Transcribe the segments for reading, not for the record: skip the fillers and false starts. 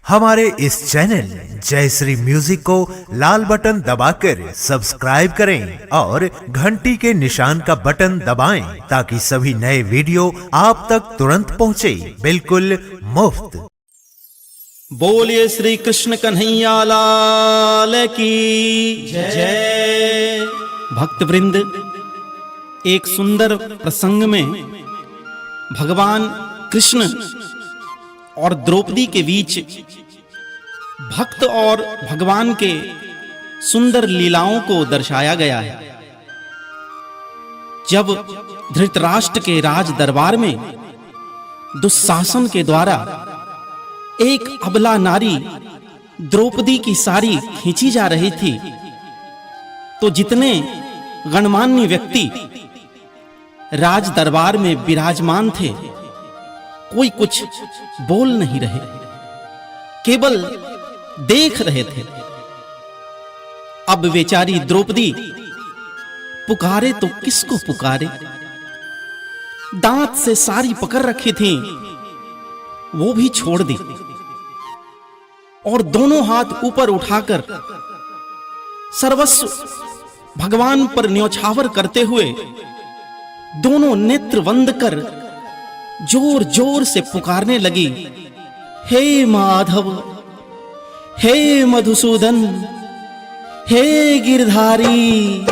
हमारे इस चैनल जय श्री म्यूजिक को लाल बटन दबाकर सब्सक्राइब करें और घंटी के निशान का बटन दबाएं ताकि सभी नए वीडियो आप तक तुरंत पहुंचे, बिल्कुल मुफ्त। बोलिए श्री कृष्ण कन्हैया लाल की जय। भक्तवृंद, एक सुंदर प्रसंग में भगवान कृष्ण और द्रौपदी के बीच भक्त और भगवान के सुंदर लीलाओं को दर्शाया गया है। जब धृतराष्ट्र के राज दरबार में दुशासन के द्वारा एक अबला नारी द्रौपदी की साड़ी खींची जा रही थी, तो जितने गणमान्य व्यक्ति राज दरबार में विराजमान थे, कोई कुछ बोल नहीं रहे, केवल देख रहे थे। अब बेचारी द्रौपदी पुकारे तो किसको पुकारे? दांत से साड़ी पकड़ रखी थी, वो भी छोड़ दी और दोनों हाथ ऊपर उठाकर सर्वस्व भगवान पर न्योछावर करते हुए दोनों नेत्र बंद कर जोर जोर से पुकारने लगी, हे माधव, हे मधुसूदन, हे गिरधारी,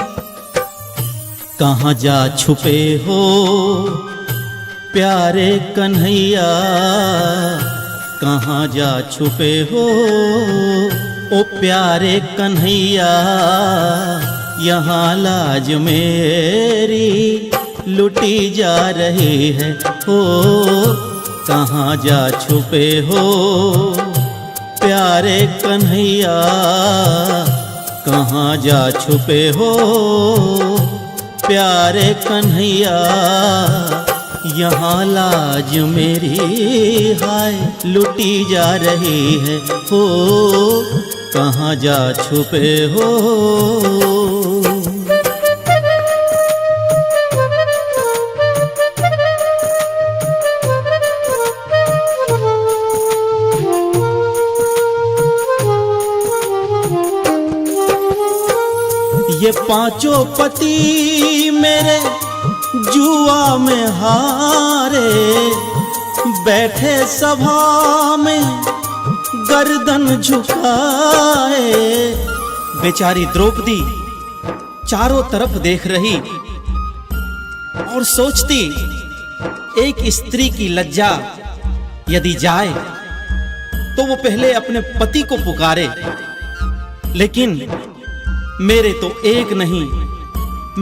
कहां जा छुपे हो प्यारे कन्हैया, कहां जा छुपे हो ओ प्यारे कन्हैया, यहाँ लाज मेरी लुटी जा रही है, हो कहां जा छुपे हो प्यारे कन्हैया, कहां जा छुपे हो प्यारे कन्हैया, यहाँ लाज मेरी हाय लुटी जा रही है, हो कहां जा छुपे हो। ये पांचों पति मेरे जुआ में हारे, बैठे सभा में गर्दन झुकाए। बेचारी द्रौपदी चारों तरफ देख रही और सोचती, एक स्त्री की लज्जा यदि जाए तो वो पहले अपने पति को पुकारे, लेकिन मेरे तो एक नहीं,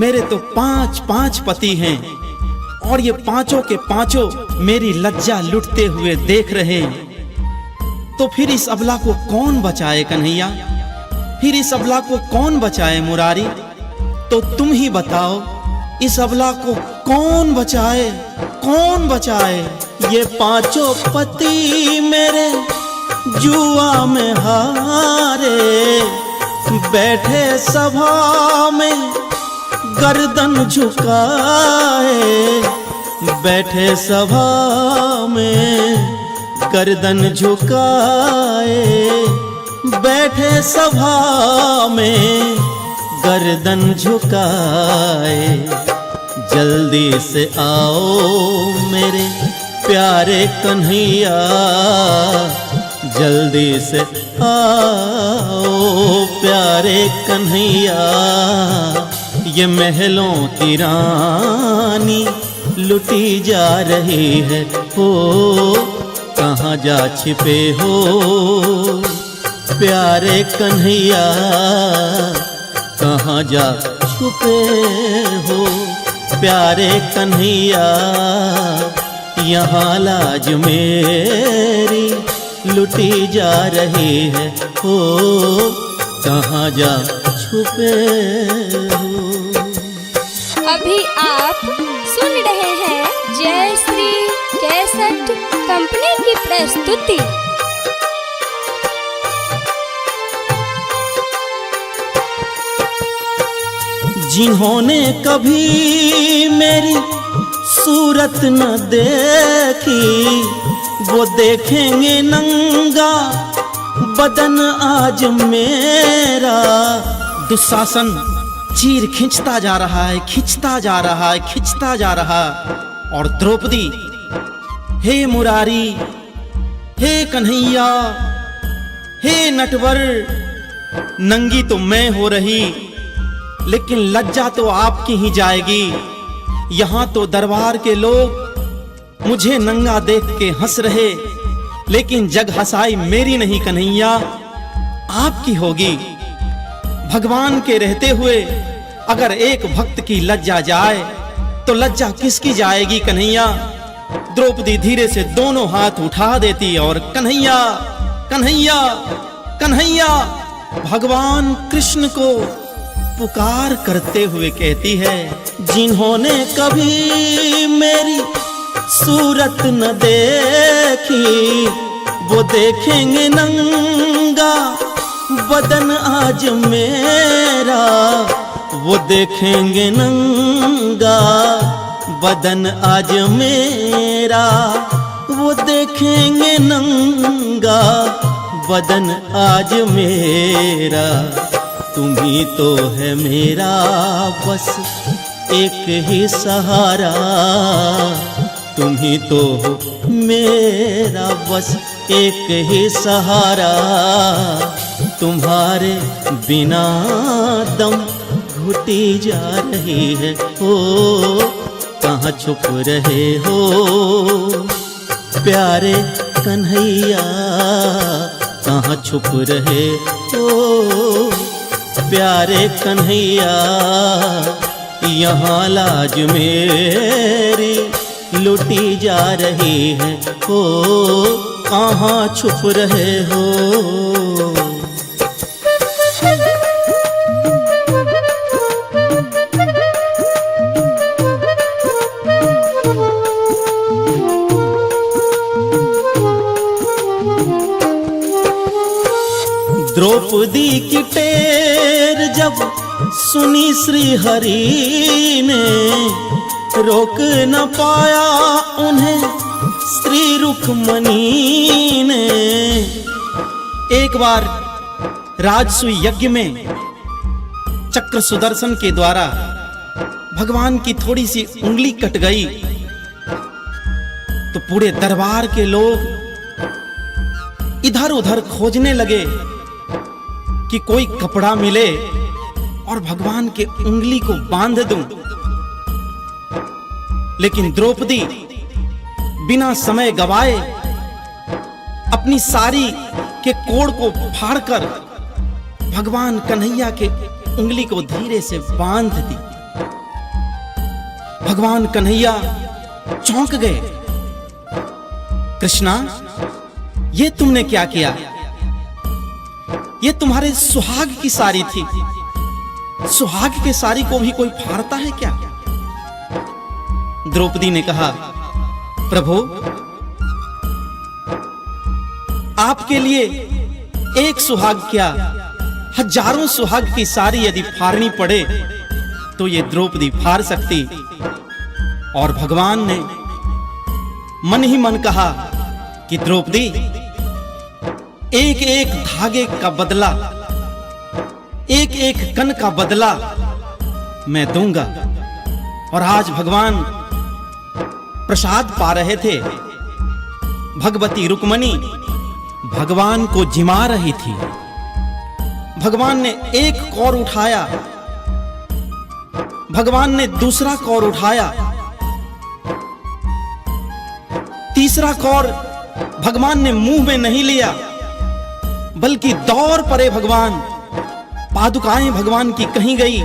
मेरे तो पांच पति हैं और ये पांचों के पांचों मेरी लज्जा लुटते हुए देख रहे हैं। तो फिर इस अबला को कौन बचाए कन्हैया? फिर इस अबला को कौन बचाए मुरारी? तो तुम ही बताओ, इस अबला को कौन बचाए, कौन बचाए? ये पांचों पति मेरे जुआ में हारे, बैठे सभा में गर्दन झुकाए, बैठे सभा में गर्दन झुकाए, बैठे सभा में गर्दन झुकाए। जल्दी से आओ मेरे प्यारे कन्हैया, जल्दी से आओ प्यारे कन्हैया, ये महलों की रानी लुटी जा रही है, हो कहां जा छिपे हो प्यारे कन्हैया, कहां जा छुपे हो प्यारे कन्हैया, यहाँ लाज मेरी लुटी जा रही है, हो कहां जा छुपे हो। अभी आप सुन रहे हैं जय श्री कैसेट कंपनी की प्रस्तुति। जिन्होंने कभी मेरी सूरत न देखी, वो देखेंगे नंगा बदन आज मेरा। दुशासन चीर खींचता जा रहा है, खींचता जा रहा है, खींचता जा रहा। और द्रौपदी, हे मुरारी, हे कन्हैया, हे नटवर, नंगी तो मैं हो रही, लेकिन लज्जा तो आपकी ही जाएगी। यहां तो दरबार के लोग मुझे नंगा देख के हंस रहे, लेकिन जग हंसाई मेरी नहीं कन्हैया, आपकी होगी। भगवान के रहते हुए अगर एक भक्त की लज्जा जाए तो लज्जा किसकी जाएगी कन्हैया। द्रौपदी धीरे से दोनों हाथ उठा देती और कन्हैया, कन्हैया, कन्हैया भगवान कृष्ण को पुकार करते हुए कहती है। जिन्होंने कभी मेरी सूरत न देखी, वो देखेंगे नंगा बदन आज मेरा, वो देखेंगे नंगा बदन आज मेरा, वो देखेंगे नंगा बदन आज मेरा। तुम्ही तो है मेरा बस एक ही सहारा, तुम्ही तो हो मेरा बस एक ही सहारा। तुम्हारे बिना दम घुटी जा रही है, ओ कहाँ छुप रहे हो प्यारे कन्हैया, कहाँ छुप रहे हो प्यारे कन्हैया। यहाँ लाज मेरी लुटी जा रही है, ओ कहाँ छुप रहे हो। द्रौपदी की टेर जब सुनी श्री हरि ने, रोक न पाया उन्हें श्री रुक्मणी ने। एक बार राजसूय यज्ञ में चक्र सुदर्शन के द्वारा भगवान की थोड़ी सी उंगली कट गई, तो पूरे दरबार के लोग इधर उधर खोजने लगे कि कोई कपड़ा मिले और भगवान के उंगली को बांध दूं। लेकिन द्रौपदी बिना समय गवाए अपनी साड़ी के कोड़ को फाड़कर भगवान कन्हैया के उंगली को धीरे से बांध दी। भगवान कन्हैया चौंक गए। कृष्णा, ये तुमने क्या किया? ये तुम्हारे सुहाग की साड़ी थी, सुहाग के साड़ी को भी कोई फाड़ता है क्या? द्रौपदी ने कहा, प्रभु, आपके लिए एक सुहाग क्या, हजारों सुहाग की साड़ी यदि फाड़नी पड़े तो ये द्रौपदी फाड़ सकती। और भगवान ने मन ही मन कहा कि द्रौपदी, एक एक धागे का बदला, एक एक कण का बदला मैं दूंगा। और आज भगवान प्रसाद पा रहे थे। भगवती रुक्मणी भगवान को जिमा रही थी। भगवान ने एक कौर उठाया, भगवान ने दूसरा कौर उठाया, तीसरा कौर भगवान ने मुंह में नहीं लिया, बल्कि दौड़ पड़े भगवान। पादुकाएं भगवान की कहीं गई,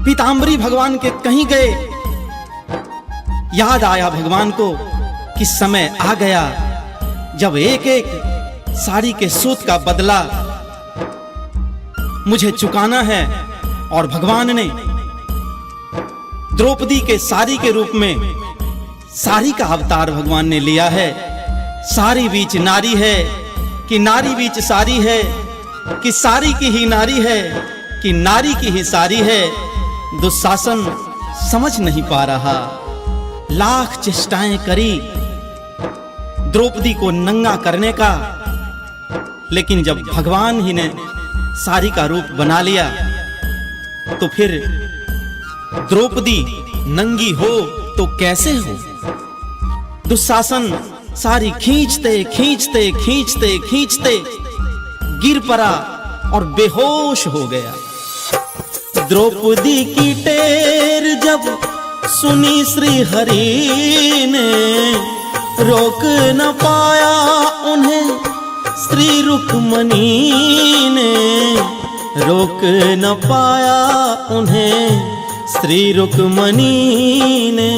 पीतांबरी भगवान के कहीं गए। याद आया भगवान को कि समय आ गया जब एक एक साड़ी के सूत का बदला मुझे चुकाना है। और भगवान ने द्रौपदी के साड़ी के रूप में साड़ी का अवतार भगवान ने लिया है। साड़ी बीच नारी है कि नारी बीच साड़ी है, कि साड़ी की ही नारी है कि नारी की ही साड़ी है। दुशासन समझ नहीं पा रहा। लाख चेष्टाएं करी द्रौपदी को नंगा करने का, लेकिन जब भगवान ही ने सारी का रूप बना लिया तो फिर द्रौपदी नंगी हो तो कैसे हो। दुशासन सारी खींचते खींचते खींचते खींचते गिर पड़ा और बेहोश हो गया। द्रौपदी की टेर जब सुनी श्री हरि ने, रोक न पाया उन्हें श्री रुक्मणी ने, रोक न पाया उन्हें श्री रुक्मणी ने,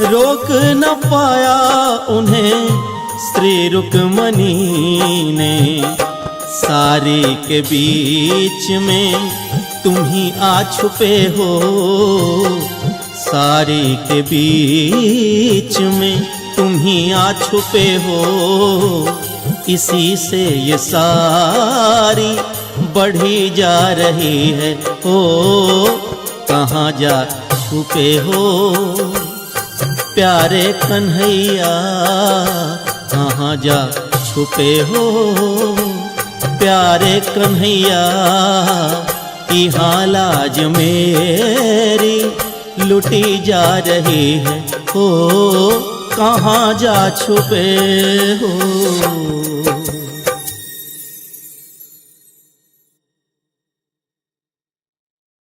रोक न पाया उन्हें श्री रुक्मणी ने। सारे के बीच में तुम ही आ छुपे हो, सारे के बीच में तुम ही आ छुपे हो, इसी से ये सारी बढ़ी जा रही है। ओ कहाँ जा छुपे हो प्यारे कन्हैया, कहाँ जा छुपे हो प्यारे कन्हैया, यहाँ लाज मेरी लुटी जा रही है। ओ कहाँ जा छुपे हो।